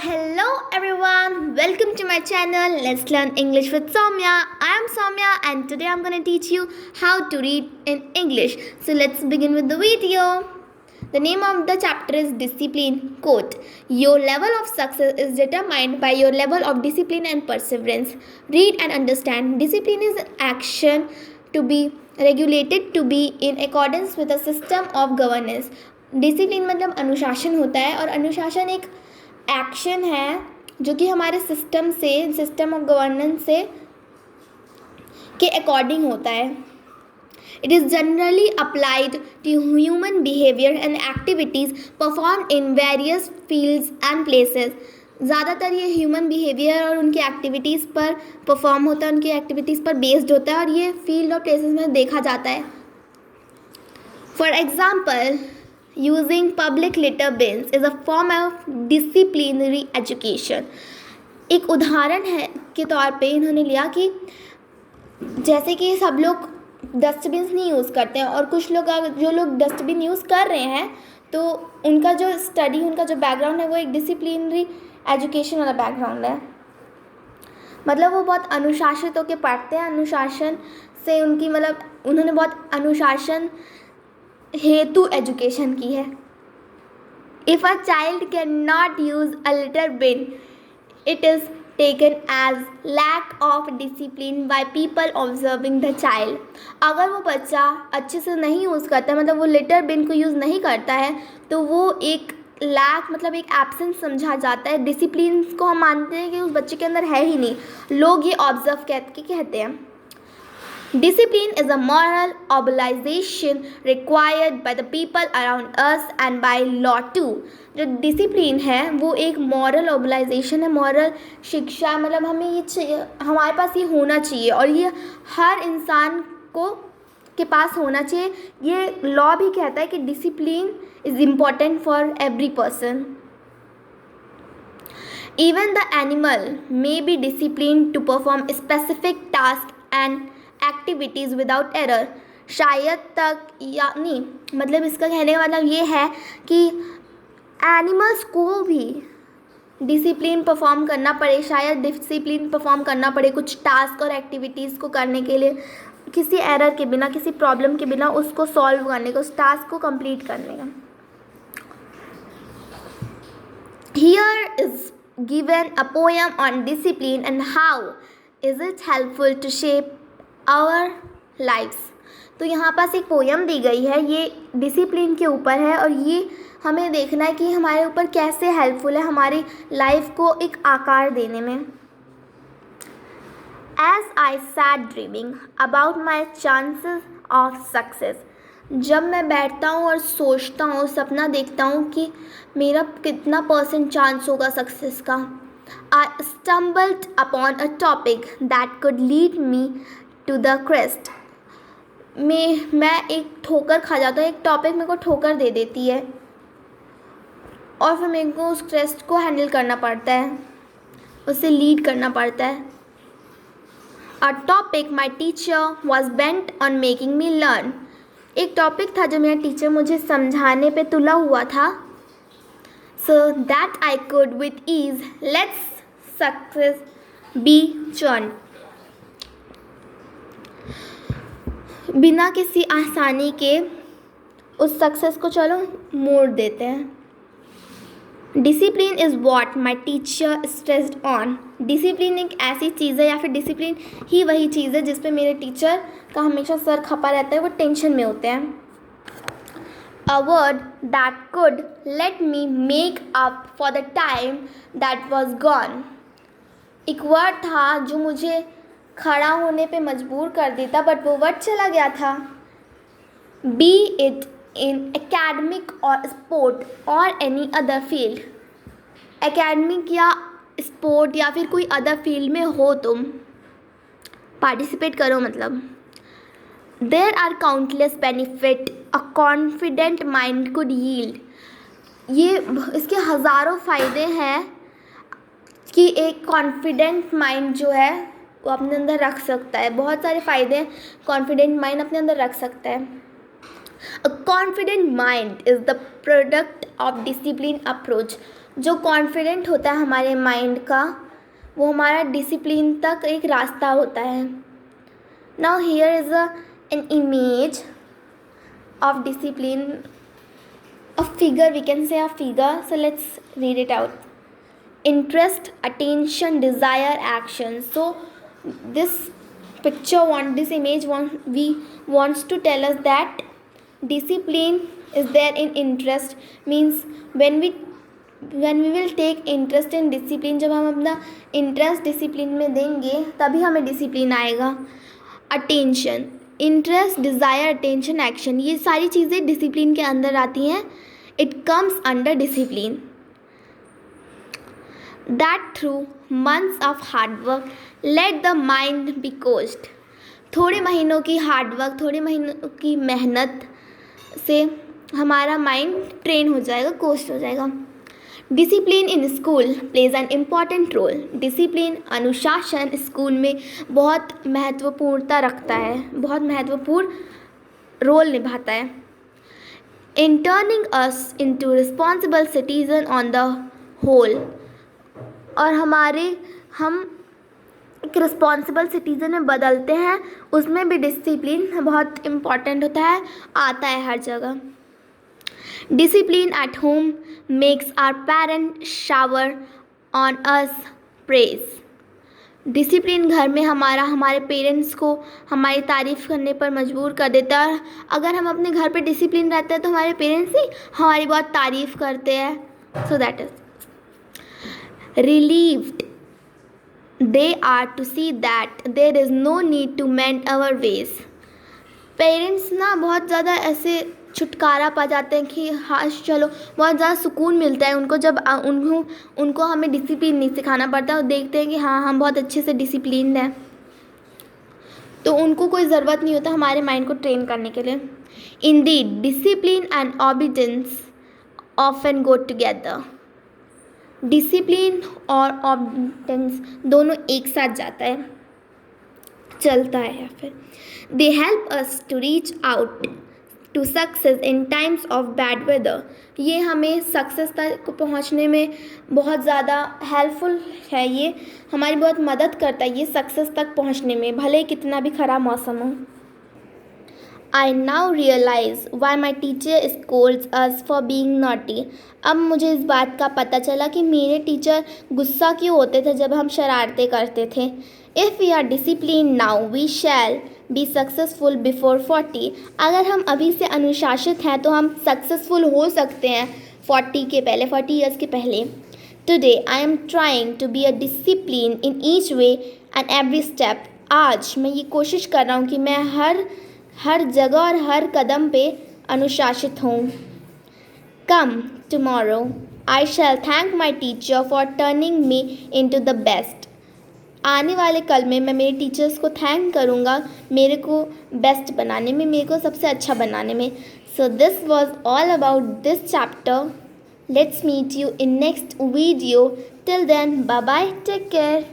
Hello everyone, welcome to my channel. Let's learn English with Soumya. I am Soumya and today I'm going to teach you how to read in English. So let's begin with the video. The name of the chapter is Discipline. Quote, your level of success is determined by your level of discipline and perseverance. Read and understand. Discipline is action to be regulated to be in accordance with a system of governance. Discipline मतलब अनुशासन होता है और अनुशासन एक action है जो कि हमारे सिस्टम ऑफ गवर्नेंस से के अकॉर्डिंग होता है. It is generally applied to human behaviour and activities perform in various fields and places. ज़्यादातर ये ह्यूमन बिहेवियर और उनकी एक्टिविटीज़ पर परफॉर्म होता है, उनकी एक्टिविटीज़ पर बेस्ड होता है और ये फील्ड और प्लेसेस में देखा जाता है. For example, using public litter bins is a form of disciplinary education. एक उदाहरण है के तौर पे इन्होंने लिया कि जैसे कि सब लोग डस्टबिन नहीं यूज़ करते हैं और कुछ लोग जो लोग डस्टबिन यूज़ कर रहे हैं तो उनका जो स्टडी, उनका जो बैकग्राउंड है वो एक डिसिप्लिनरी एजुकेशन वाला बैकग्राउंड है. मतलब वो बहुत अनुशासित होकर पढ़ते हैं. अनुशासन से उनकी मतलब उन्होंने बहुत अनुशासन हेतु एजुकेशन की है. If a child can not use a litter bin it is taken as lack of discipline by people observing the child. अगर वो बच्चा अच्छे से नहीं यूज़ करता है, मतलब वो लिटर बिन को यूज़ नहीं करता है, तो वो एक लैक मतलब एक एब्सेंस समझा जाता है. डिसिप्लिन को हम मानते हैं कि उस बच्चे के अंदर है ही नहीं. लोग ये ऑब्जर्व करके कहते हैं. Discipline is a moral obligation required by the people around us and by law too. जो डिसिप्लिन है वो एक मॉरल ऑब्लाइजेशन है, मॉरल शिक्षा. मतलब हमें ये हमारे पास ये होना चाहिए और ये हर इंसान को के पास होना चाहिए. ये लॉ भी कहता है कि discipline is important for every person. Even the animal may be disciplined to perform specific tasks and activities without error. शायद तक या नहीं, मतलब इसका कहने का मतलब ये है कि एनिमल्स को भी डिसिप्लिन परफॉर्म करना पड़े, शायद डिसिप्लिन परफॉर्म करना पड़े कुछ टास्क और एक्टिविटीज़ को करने के लिए, किसी एरर के बिना, किसी प्रॉब्लम के बिना उसको सॉल्व करने का, उस टास्क को कंप्लीट करने का. Here is given a poem on discipline and how is it helpful to shape our lifes. तो यहाँ पास एक पोयम दी गई है, ये डिसिप्लिन के ऊपर है और ये हमें देखना है कि हमारे ऊपर कैसे हेल्पफुल है हमारी लाइफ को एक आकार देने में. As I sat dreaming about my chances of success. जब मैं बैठता हूँ और सोचता हूँ, सपना देखता हूँ कि मेरा कितना % चांस होगा सक्सेस का, I stumbled upon a topic that could lead me to the crest. मैं एक ठोकर खा जाता हूँ, एक टॉपिक मेरे को ठोकर दे देती है और फिर मेरे को उस क्रेस्ट को हैंडल करना पड़ता है, उसे लीड करना पड़ता है. A topic my teacher was bent on making me learn. एक टॉपिक था जो मेरा टीचर मुझे समझाने पे तुला हुआ था. So that I could with ease let's success be churn. बिना किसी आसानी के उस सक्सेस को चलो मोड़ देते हैं. Discipline is what my teacher stressed on. Discipline एक ऐसी चीज़ है या फिर डिसिप्लिन ही वही चीज़ है जिस पे मेरे टीचर का हमेशा सर खपा रहता है, वो टेंशन में होते हैं. A word that could let me make up for the time that was gone. एक वर्ड था जो मुझे खड़ा होने पे मजबूर कर देता, बट वो वर्ड चला गया था. बी इट इन एकेडमिक और स्पोर्ट और एनी अदर फील्ड. एकेडमिक या स्पोर्ट या फिर कोई अदर फील्ड में हो, तुम पार्टिसिपेट करो. मतलब there are countless benefit a confident mind could yield. ये इसके हज़ारों फ़ायदे हैं कि एक कॉन्फिडेंट माइंड जो है वो अपने अंदर रख सकता है. बहुत सारे फ़ायदे कॉन्फिडेंट माइंड अपने अंदर रख सकता है. अ confident mind is the product of discipline approach. जो कॉन्फिडेंट होता है हमारे माइंड का, वो हमारा डिसिप्लिन तक एक रास्ता होता है. Now here is an image of discipline, a figure, we can say a figure, so let's read it out. Interest, attention, desire, action. So this picture this image wants to tell us that discipline is there in interest, means when we will take interest in discipline, जब हम अपना interest discipline में देंगे तभी हमें discipline आएगा. Attention, interest, desire, attention, action, ये सारी चीज़ें डिसिप्लिन के अंदर आती हैं. It comes under discipline. That through months of hard work let the mind be coached. थोड़े महीनों की हार्डवर्क, थोड़े महीनों की मेहनत से हमारा माइंड ट्रेन हो जाएगा, कोच्ड हो जाएगा. Discipline in school plays an important role. Discipline, अनुशासन स्कूल में बहुत महत्वपूर्णता रखता है, बहुत महत्वपूर्ण रोल निभाता है. In turning us into responsible citizen on the whole. और हम एक रिस्पॉन्सिबल सिटीजन में बदलते हैं, उसमें भी डिसिप्लिन बहुत इम्पॉर्टेंट होता है, आता है हर जगह. Discipline at home makes our parents shower on us praise. Discipline घर में हमारे पेरेंट्स को हमारी तारीफ़ करने पर मजबूर कर देता है. अगर हम अपने घर पे डिसिप्लिन रहते हैं तो हमारे पेरेंट्स ही हमारी बहुत तारीफ़ करते हैं. So that is relieved they are to see that there is no need to mend our ways. Parents ना बहुत ज़्यादा ऐसे छुटकारा पा जाते हैं कि हाँ चलो, बहुत ज़्यादा सुकून मिलता है उनको जब उनको हमें डिसिप्लिन नहीं सिखाना पड़ता. और देखते हैं कि हाँ हम बहुत अच्छे से डिसिप्लिन हैं, तो उनको कोई ज़रूरत नहीं होता हमारे माइंड को ट्रेन करने के लिए. Indeed discipline and obedience often go together. Discipline और ऑबिडेंस दोनों एक साथ जाता है, चलता है. या फिर they help us to reach out to success in times of bad weather. ये हमें सक्सेस तक पहुंचने में बहुत ज़्यादा हेल्पफुल है, ये हमारी बहुत मदद करता है ये सक्सेस तक पहुंचने में, भले ही कितना भी ख़राब मौसम हो. I now realise why my teacher scolds us for being naughty. अब मुझे इस बात का पता चला कि मेरे टीचर गुस्सा क्यों होते थे जब हम शरारतें करते थे. If we are discipline now we shall be successful before 40. अगर हम अभी से अनुशासित हैं तो हम सक्सेसफुल हो सकते हैं 40 ईयर्स के पहले. Today I am trying to be a discipline in each way and every step. आज मैं ये कोशिश कर रहा हूँ कि मैं हर जगह और हर कदम पे अनुशासित हूँ. Come tomorrow I shall thank my teacher for turning me into the best. आने वाले कल में मैं मेरे टीचर्स को थैंक करूँगा मेरे को बेस्ट बनाने में, मेरे को सबसे अच्छा बनाने में. So this was all about this chapter. Let's meet you in next video. Till then bye bye, take care.